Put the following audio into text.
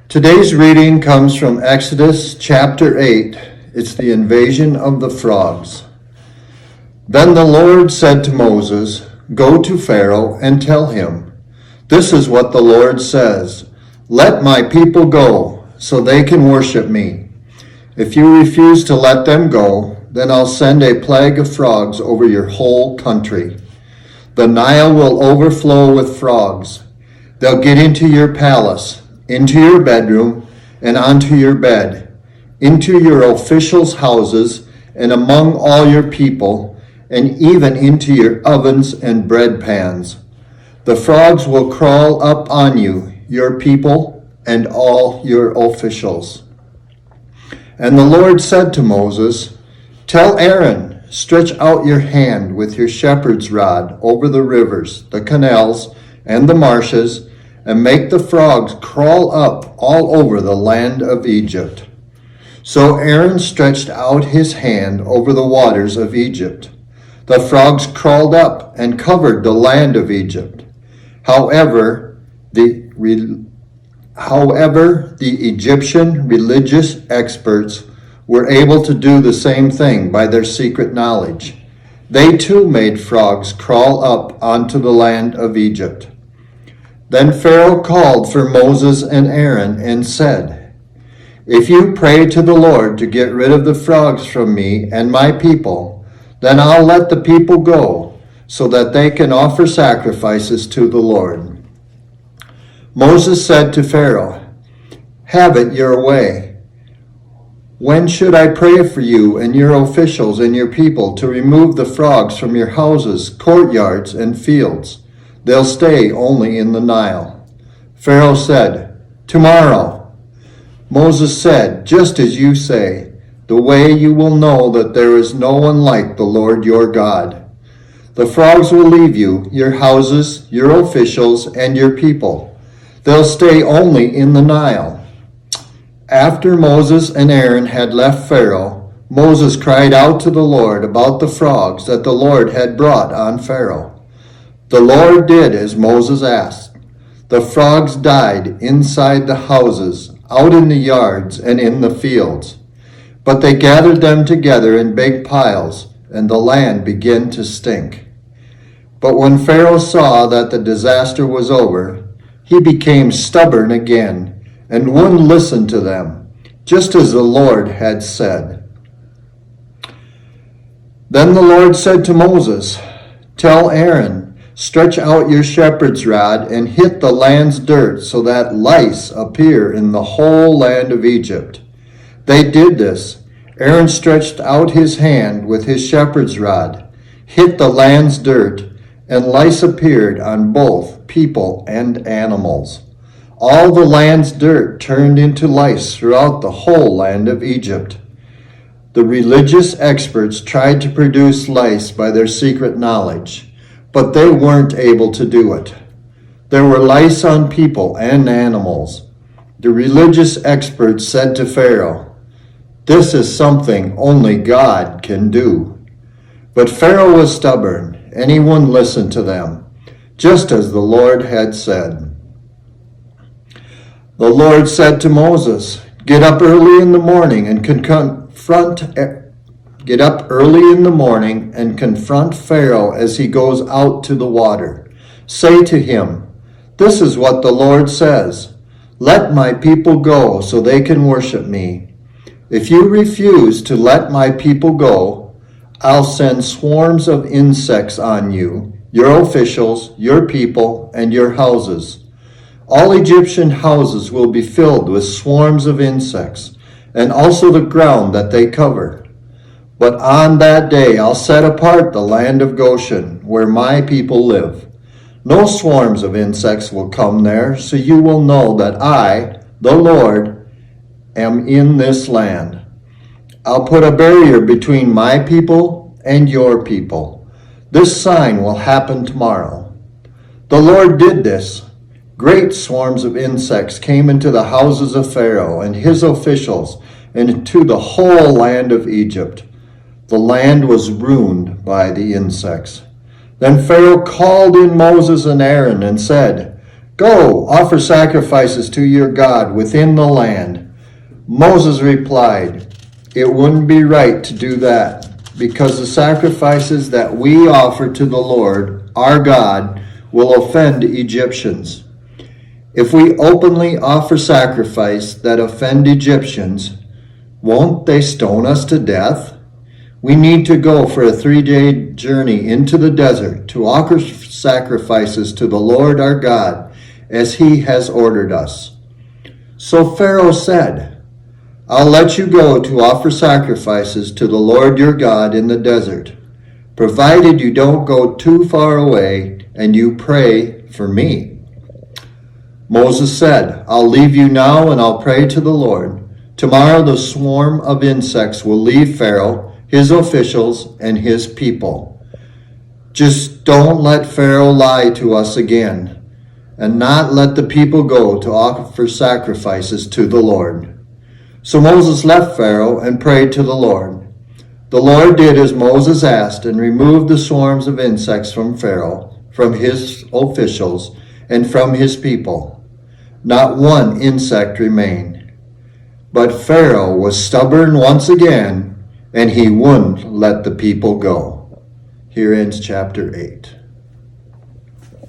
Today's reading comes from Exodus chapter 8. It's the invasion of the frogs. Then the Lord said to Moses, "Go to Pharaoh and tell him, 'This is what the Lord says, let my people go so they can worship me. If you refuse to let them go, then I'll send a plague of frogs over your whole country. The Nile will overflow with frogs. They'll get into your palace, into your bedroom, and onto your bed, into your officials' houses, and among all your people, and even into your ovens and bread pans. The frogs will crawl up on you, your people, and all your officials." And the Lord said to Moses, "Tell Aaron, stretch out your hand with your shepherd's rod over the rivers, the canals, and the marshes, and make the frogs crawl up all over the land of Egypt." So Aaron stretched out his hand over the waters of Egypt. The frogs crawled up and covered the land of Egypt. However, the Egyptian religious experts were able to do the same thing by their secret knowledge. They too made frogs crawl up onto the land of Egypt. Then Pharaoh called for Moses and Aaron and said, "If you pray to the Lord to get rid of the frogs from me and my people, then I'll let the people go so that they can offer sacrifices to the Lord." Moses said to Pharaoh, "Have it your way. When should I pray for you and your officials and your people to remove the frogs from your houses, courtyards, and fields? They'll stay only in the Nile." Pharaoh said, "Tomorrow." Moses said, "Just as you say, the way you will know that there is no one like the Lord your God. The frogs will leave you, your houses, your officials, and your people. They'll stay only in the Nile." After Moses and Aaron had left Pharaoh, Moses cried out to the Lord about the frogs that the Lord had brought on Pharaoh. The Lord did as Moses asked. The frogs died inside the houses, out in the yards, and in the fields. But they gathered them together in big piles, and the land began to stink. But when Pharaoh saw that the disaster was over, he became stubborn again and wouldn't listen to them, just as the Lord had said. Then the Lord said to Moses, "Tell Aaron, stretch out your shepherd's rod and hit the land's dirt so that lice appear in the whole land of Egypt." They did this. Aaron stretched out his hand with his shepherd's rod, hit the land's dirt, and lice appeared on both people and animals. All the land's dirt turned into lice throughout the whole land of Egypt. The religious experts tried to produce lice by their secret knowledge, but they weren't able to do it. There were lice on people and animals. The religious experts said to Pharaoh, "This is something only God can do." But Pharaoh was stubborn, and he wouldn't listen to them, just as the Lord had said. The Lord said to Moses, Get up early in the morning and confront Pharaoh as he goes out to the water. Say to him, 'This is what the Lord says. Let my people go so they can worship me. If you refuse to let my people go, I'll send swarms of insects on you, your officials, your people, and your houses. All Egyptian houses will be filled with swarms of insects, and also the ground that they cover. But on that day I'll set apart the land of Goshen, where my people live. No swarms of insects will come there, so you will know that I, the Lord, am in this land. I'll put a barrier between my people and your people. This sign will happen tomorrow." The Lord did this. Great swarms of insects came into the houses of Pharaoh and his officials and into the whole land of Egypt. The land was ruined by the insects. Then Pharaoh called in Moses and Aaron and said, Go, offer sacrifices to your God within the land. Moses replied, It wouldn't be right to do that, because the sacrifices that we offer to the Lord, our God, will offend Egyptians. If we openly offer sacrifice that offend Egyptians, won't they stone us to death? We need to go for a 3-day journey into the desert to offer sacrifices to the Lord our God, as he has ordered us. So Pharaoh said, I'll let you go to offer sacrifices to the Lord your God in the desert, provided you don't go too far away and you pray for me. Moses said, I'll leave you now and I'll pray to the Lord. Tomorrow the swarm of insects will leave Pharaoh, his officials, and his people. Just don't let Pharaoh lie to us again, and not let the people go to offer sacrifices to the Lord. So Moses left Pharaoh and prayed to the Lord. The Lord did as Moses asked and removed the swarms of insects from Pharaoh, from his officials, and from his people. Not one insect remained. But Pharaoh was stubborn once again, and he wouldn't let the people go. Here ends chapter 8.